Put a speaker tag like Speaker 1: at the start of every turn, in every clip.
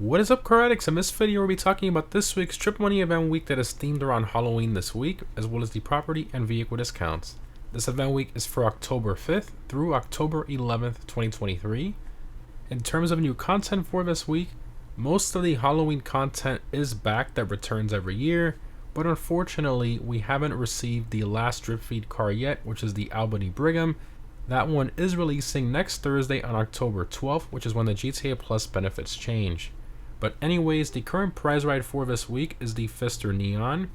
Speaker 1: What is up, car addicts? In this video, we'll be talking about this week's Trip Money event week that is themed around Halloween this week, as well as the property and vehicle discounts. This event week is for October 5th through October 11th, 2023. In terms of new content for this week, most of the Halloween content is back that returns every year, but unfortunately, we haven't received the last drip feed car yet, which is the Albany Brigham. That one is releasing next Thursday on October 12th, which is when the GTA Plus benefits change. But anyways, the current prize ride for this week is the Pfister Neon.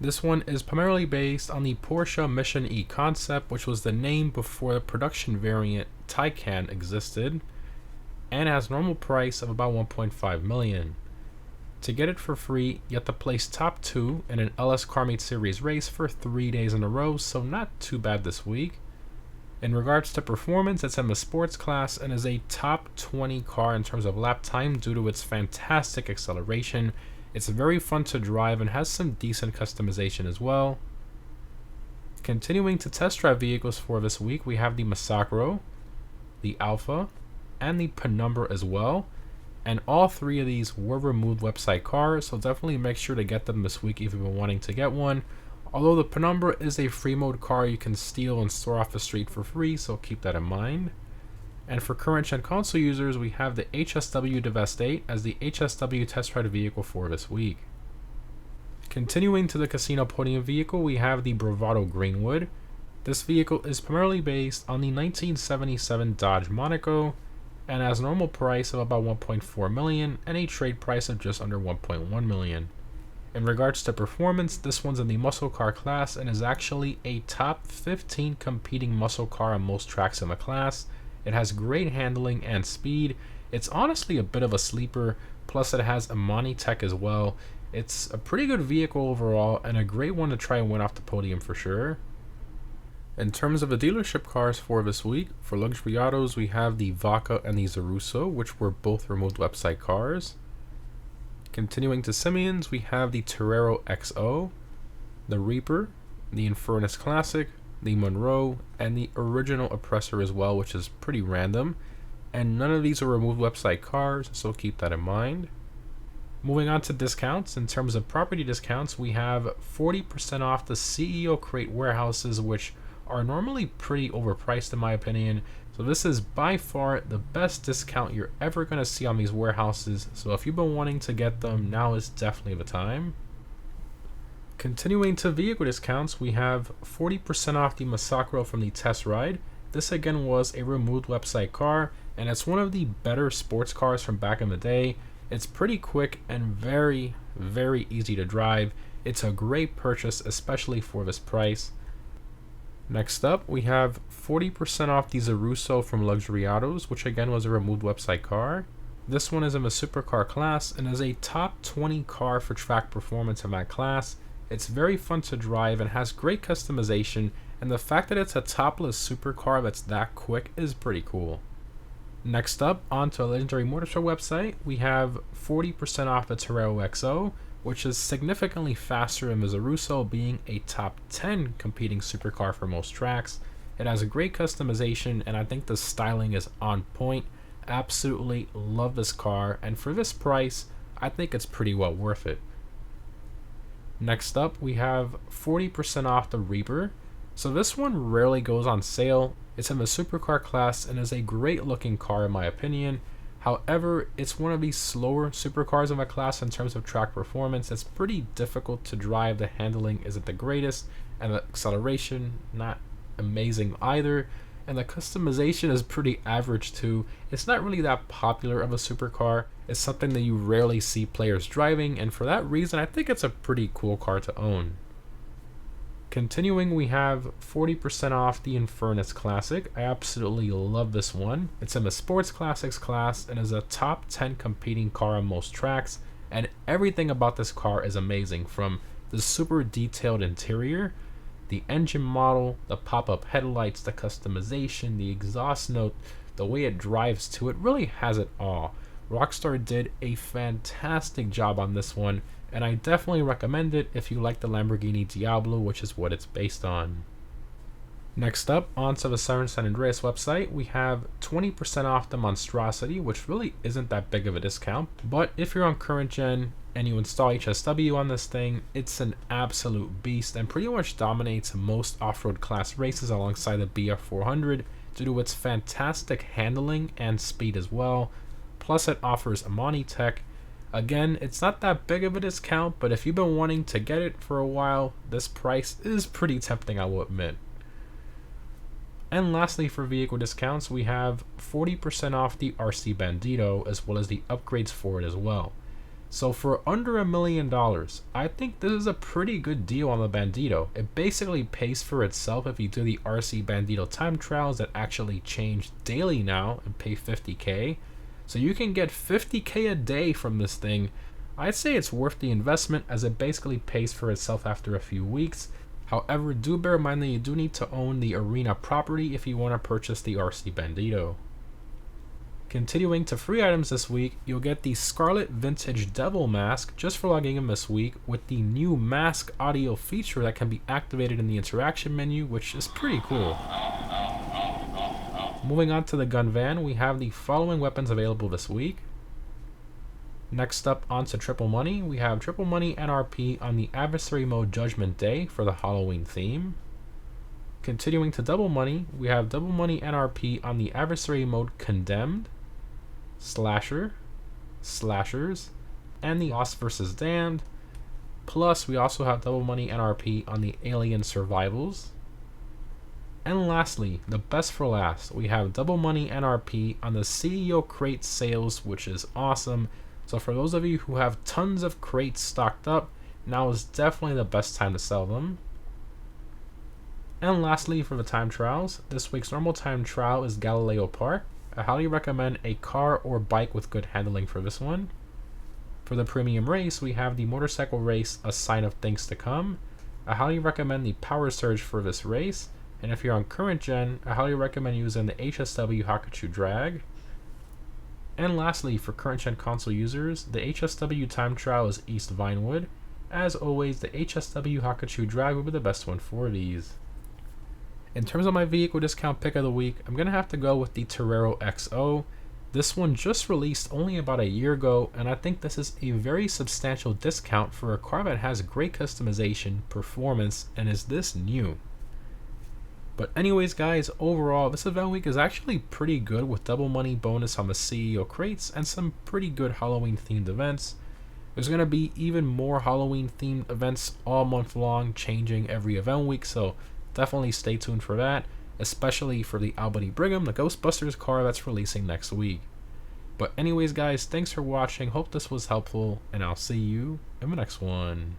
Speaker 1: This one is primarily based on the Porsche Mission E concept, which was the name before the production variant Taycan existed, and has normal price of about 1.5 million. To get it for free, you have to place top 2 in an LS Carmate Series race for 3 days in a row, so not too bad this week. In regards to performance, it's in the sports class and is a top 20 car in terms of lap time due to its fantastic acceleration. It's very fun to drive and has some decent customization as well. Continuing to test drive vehicles for this week, we have the Massacro, the Alpha, and the Penumbra as well. And all three of these were removed website cars, so definitely make sure to get them this week if you've been wanting to get one. Although the Penumbra is a free mode car you can steal and store off the street for free, so keep that in mind. And for current gen console users, we have the HSW Devest 8 as the HSW test ride vehicle for this week. Continuing to the casino podium vehicle, we have the Bravado Greenwood. This vehicle is primarily based on the 1977 Dodge Monaco and has normal price of about 1.4 million and a trade price of just under 1.1 million. In regards to performance, this one's in the muscle car class and is actually a top 15 competing muscle car on most tracks in the class. It has great handling and speed. It's honestly a bit of a sleeper, plus it has Amani tech as well. It's a pretty good vehicle overall and a great one to try and win off the podium for sure. In terms of the dealership cars for this week, for luxury autos we have the Vaca and the Zaruso, which were both removed website cars. Continuing to Simeons, we have the Torero XO, the Reaper, the Infernus Classic, the Monroe, and the original Oppressor as well, which is pretty random. And none of these are removed website cars, so keep that in mind. Moving on to discounts, in terms of property discounts, we have 40% off the CEO Crate warehouses, which are normally pretty overpriced in my opinion. So this is by far the best discount you're ever going to see on these warehouses. So if you've been wanting to get them, now is definitely the time. Continuing to vehicle discounts, we have 40% off the Massacro from the test ride. This again was a removed website car, and it's one of the better sports cars from back in the day. It's pretty quick and very, very easy to drive. It's a great purchase, especially for this price. Next up, we have 40% off the Zaruso from Luxury Autos, which again was a removed website car. This one is in the supercar class and is a top 20 car for track performance in that class. It's very fun to drive and has great customization, and the fact that it's a topless supercar that's that quick is pretty cool. Next up, onto a Legendary Motor Show website, we have 40% off the Torero XO, which is significantly faster than the Zaruso, being a top 10 competing supercar for most tracks. It has a great customization, and I think the styling is on point. Absolutely love this car, and for this price, I think it's pretty well worth it. Next up, we have 40% off the Reaper. So this one rarely goes on sale. It's in the supercar class and is a great looking car in my opinion. However, it's one of these slower supercars in the class in terms of track performance. It's pretty difficult to drive, the handling isn't the greatest, and the acceleration not amazing either, and the customization is pretty average too. It's not really that popular of a supercar. It's something that you rarely see players driving, and for that reason I think it's a pretty cool car to own. Continuing, we have 40% off the Infernus Classic. I absolutely love this one. It's in the Sports Classics class and is a top 10 competing car on most tracks, and everything about this car is amazing, from the super detailed interior, the engine model, the pop-up headlights, the customization, the exhaust note, the way it drives too. It really has it all. Rockstar did a fantastic job on this one, and I definitely recommend it if you like the Lamborghini Diablo, which is what it's based on. Next up, onto the Severn San Andreas website, we have 20% off the Monstrosity, which really isn't that big of a discount, but if you're on current gen and you install HSW on this thing, it's an absolute beast and pretty much dominates most off-road class races alongside the BF400 due to its fantastic handling and speed as well. Plus it offers Amani tech. Again, it's not that big of a discount, but if you've been wanting to get it for a while, this price is pretty tempting, I will admit. And lastly, for vehicle discounts, we have 40% off the RC Bandito as well as the upgrades for it as well. So for under $1 million, I think this is a pretty good deal on the Bandito. It basically pays for itself if you do the RC Bandito time trials that actually change daily now and pay $50K. So you can get $50K a day from this thing. I'd say it's worth the investment as it basically pays for itself after a few weeks. However, do bear in mind that you do need to own the arena property if you want to purchase the RC Bandito. Continuing to free items this week, you'll get the Scarlet Vintage Devil Mask just for logging in this week with the new mask audio feature that can be activated in the interaction menu, which is pretty cool. Moving on to the gun van, we have the following weapons available this week. Next up, onto Triple Money, we have Triple Money NRP on the Adversary Mode Judgment Day for the Halloween theme. Continuing to Double Money, we have Double Money NRP on the Adversary Mode Condemned, Slasher, Slashers, and the Lost vs. Damned. Plus, we also have Double Money NRP on the Alien Survivals. And lastly, the best for last, we have Double Money NRP on the CEO Crate Sales, which is awesome. So for those of you who have tons of crates stocked up, now is definitely the best time to sell them. And lastly, for the time trials, this week's normal time trial is Galileo Park. I highly recommend a car or bike with good handling for this one. For the premium race, we have the motorcycle race, A Sign of Things to Come. I highly recommend the Power Surge for this race. And if you're on current gen, I highly recommend using the HSW Hakuchu Drag. And lastly, for current gen console users, the HSW time trial is East Vinewood. As always, the HSW Hakuchu Drag will be the best one for these. In terms of my vehicle discount pick of the week, I'm going to have to go with the Torero XO. This one just released only about a year ago, and I think this is a very substantial discount for a car that has great customization, performance, and is this new. But anyways guys, overall this event week is actually pretty good with double money bonus on the CEO crates and some pretty good Halloween themed events. There's going to be even more Halloween themed events all month long, changing every event week, so definitely stay tuned for that, especially for the Albany Brigham, the Ghostbusters car that's releasing next week. But anyways guys, thanks for watching, hope this was helpful, and I'll see you in the next one.